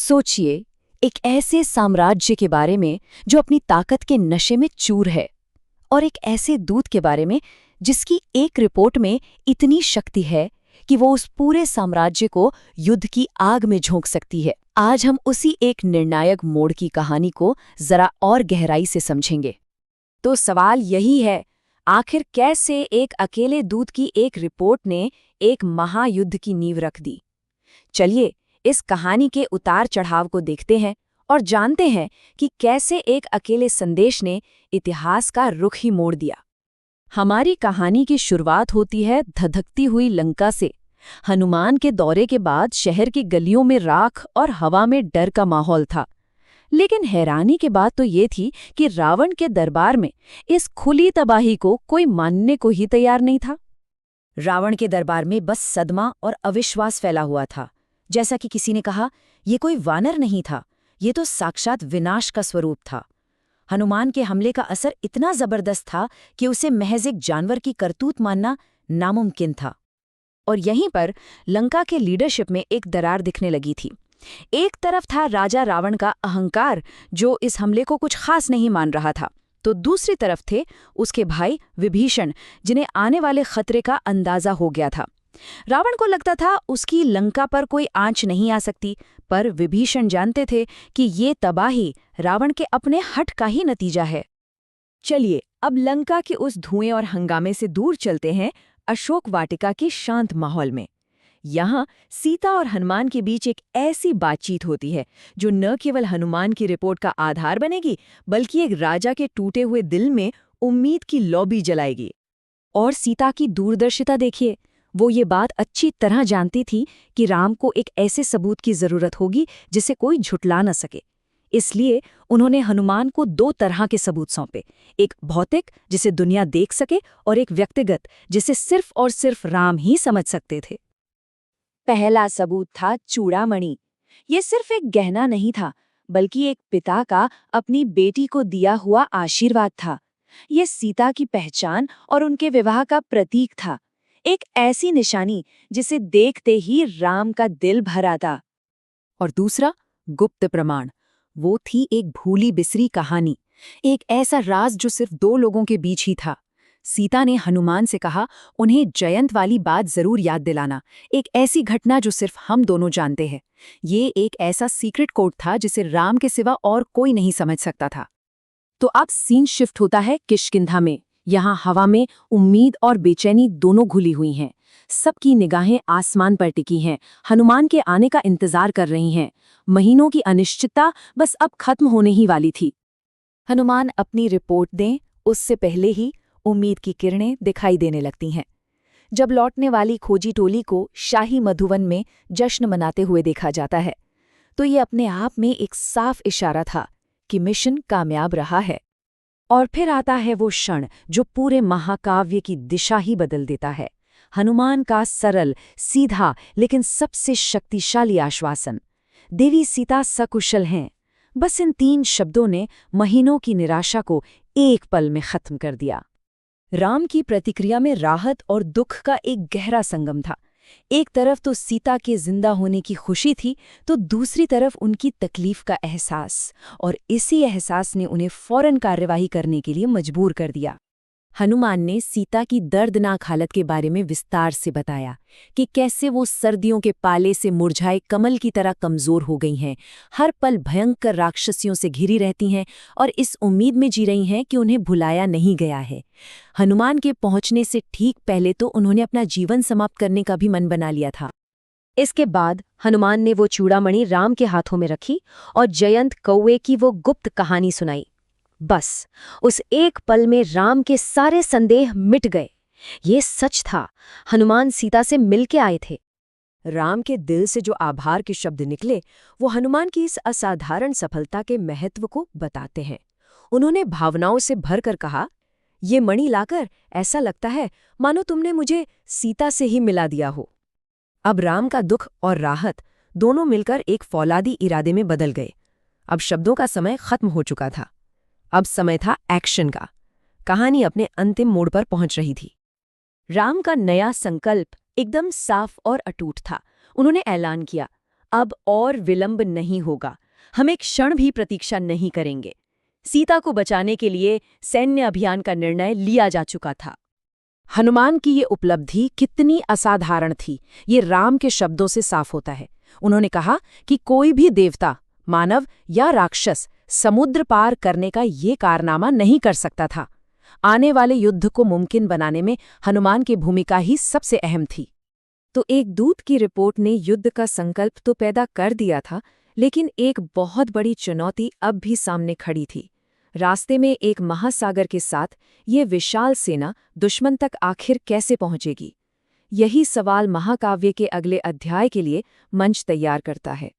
सोचिए, एक ऐसे साम्राज्य के बारे में जो अपनी ताकत के नशे में चूर है, और एक ऐसे दूत के बारे में जिसकी एक रिपोर्ट में इतनी शक्ति है कि वो उस पूरे साम्राज्य को युद्ध की आग में झोंक सकती है। आज हम उसी एक निर्णायक मोड़ की कहानी को जरा और गहराई से समझेंगे। तो सवाल यही है, आखिर कैसे एक अकेले दूत की एक रिपोर्ट ने एक महायुद्ध की नींव रख दी? चलिए इस कहानी के उतार चढ़ाव को देखते हैं और जानते हैं कि कैसे एक अकेले संदेश ने इतिहास का रुख ही मोड़ दिया। हमारी कहानी की शुरुआत होती है धधकती हुई लंका से। हनुमान के दौरे के बाद शहर की गलियों में राख और हवा में डर का माहौल था। लेकिन हैरानी की बात तो ये थी कि रावण के दरबार में इस खुली तबाही को कोई मानने को ही तैयार नहीं था। रावण के दरबार में बस सदमा और अविश्वास फैला हुआ था। जैसा कि किसी ने कहा, ये कोई वानर नहीं था, ये तो साक्षात विनाश का स्वरूप था। हनुमान के हमले का असर इतना जबरदस्त था कि उसे महज एक जानवर की करतूत मानना नामुमकिन था। और यहीं पर लंका के लीडरशिप में एक दरार दिखने लगी थी। एक तरफ था राजा रावण का अहंकार, जो इस हमले को कुछ खास नहीं मान रहा था, तो दूसरी तरफ थे उसके भाई विभीषण, जिन्हें आने वाले खतरे का अंदाजा हो गया था। रावण को लगता था उसकी लंका पर कोई आंच नहीं आ सकती, पर विभीषण जानते थे कि ये तबाही रावण के अपने हठ का ही नतीजा है। चलिए अब लंका के उस धुएं और हंगामे से दूर चलते हैं अशोक वाटिका के शांत माहौल में। यहाँ सीता और हनुमान के बीच एक ऐसी बातचीत होती है जो न केवल हनुमान की रिपोर्ट का आधार बनेगी, बल्कि एक राजा के टूटे हुए दिल में उम्मीद की लौ भी जलाएगी। और सीता की दूरदर्शिता देखिए, वो ये बात अच्छी तरह जानती थी कि राम को एक ऐसे सबूत की जरूरत होगी जिसे कोई झुटला न सके। इसलिए उन्होंने हनुमान को दो तरह के सबूत सौंपे, एक भौतिक जिसे दुनिया देख सके, और एक व्यक्तिगत जिसे सिर्फ और सिर्फ राम ही समझ सकते थे। पहला सबूत था चूड़ामणि। ये सिर्फ एक गहना नहीं था, बल्कि एक पिता का अपनी बेटी को दिया हुआ आशीर्वाद था। ये सीता की पहचान और उनके विवाह का प्रतीक था, एक ऐसी निशानी जिसे देखते ही राम का दिल भर आता। और दूसरा गुप्त प्रमाण, वो थी एक भूली बिसरी कहानी, एक ऐसा राज जो सिर्फ दो लोगों के बीच ही था। सीता ने हनुमान से कहा, उन्हें जयंत वाली बात जरूर याद दिलाना, एक ऐसी घटना जो सिर्फ हम दोनों जानते हैं। ये एक ऐसा सीक्रेट कोड था जिसे राम के सिवा और कोई नहीं समझ सकता था। तो अब सीन शिफ्ट होता है किष्किंधा में। यहाँ हवा में उम्मीद और बेचैनी दोनों घुली हुई हैं। सबकी निगाहें आसमान पर टिकी हैं, हनुमान के आने का इंतजार कर रही हैं। महीनों की अनिश्चितता बस अब खत्म होने ही वाली थी। हनुमान अपनी रिपोर्ट दें, उससे पहले ही उम्मीद की किरणें दिखाई देने लगती हैं। जब लौटने वाली खोजी टोली को शाही मधुवन में जश्न मनाते हुए देखा जाता है, तो ये अपने आप में एक साफ इशारा था कि मिशन कामयाब रहा है। और फिर आता है वो क्षण जो पूरे महाकाव्य की दिशा ही बदल देता है। हनुमान का सरल, सीधा लेकिन सबसे शक्तिशाली आश्वासन, देवी सीता सकुशल हैं। बस इन 3 शब्दों ने महीनों की निराशा को एक पल में खत्म कर दिया। राम की प्रतिक्रिया में राहत और दुख का एक गहरा संगम था। एक तरफ तो सीता के जिंदा होने की खुशी थी, तो दूसरी तरफ उनकी तकलीफ का एहसास, और इसी एहसास ने उन्हें फौरन कार्यवाही करने के लिए मजबूर कर दिया। हनुमान ने सीता की दर्दनाक हालत के बारे में विस्तार से बताया कि कैसे वो सर्दियों के पाले से मुरझाए कमल की तरह कमजोर हो गई हैं, हर पल भयंकर राक्षसियों से घिरी रहती हैं और इस उम्मीद में जी रही हैं कि उन्हें भुलाया नहीं गया है। हनुमान के पहुंचने से ठीक पहले तो उन्होंने अपना जीवन समाप्त करने का भी मन बना लिया था। इसके बाद हनुमान ने वो चूड़ामणि राम के हाथों में रखी और जयंत कौवे की वो गुप्त कहानी सुनाई। बस उस एक पल में राम के सारे संदेह मिट गए। ये सच था, हनुमान सीता से मिलके आए थे। राम के दिल से जो आभार के शब्द निकले, वो हनुमान की इस असाधारण सफलता के महत्व को बताते हैं। उन्होंने भावनाओं से भरकर कहा, ये मणि लाकर ऐसा लगता है मानो तुमने मुझे सीता से ही मिला दिया हो। अब राम का दुख और राहत दोनों मिलकर एक फौलादी इरादे में बदल गए। अब शब्दों का समय खत्म हो चुका था, अब समय था एक्शन का। कहानी अपने अंतिम मोड़ पर पहुंच रही थी। राम का नया संकल्प एकदम साफ और अटूट था। उन्होंने ऐलान किया, अब और विलंब नहीं होगा। हम एक क्षण भी प्रतीक्षा नहीं करेंगे। सीता को बचाने के लिए सैन्य अभियान का निर्णय लिया जा चुका था। हनुमान की ये उपलब्धि कितनी असाधारण थी, ये राम के शब्दों से साफ होता है। उन्होंने कहा कि कोई भी देवता, मानव या राक्षस समुद्र पार करने का ये कारनामा नहीं कर सकता था। आने वाले युद्ध को मुमकिन बनाने में हनुमान की भूमिका ही सबसे अहम थी। तो एक दूत की रिपोर्ट ने युद्ध का संकल्प तो पैदा कर दिया था, लेकिन एक बहुत बड़ी चुनौती अब भी सामने खड़ी थी। रास्ते में एक महासागर के साथ ये विशाल सेना दुश्मन तक आखिर कैसे पहुंचेगी? यही सवाल महाकाव्य के अगले अध्याय के लिए मंच तैयार करता है।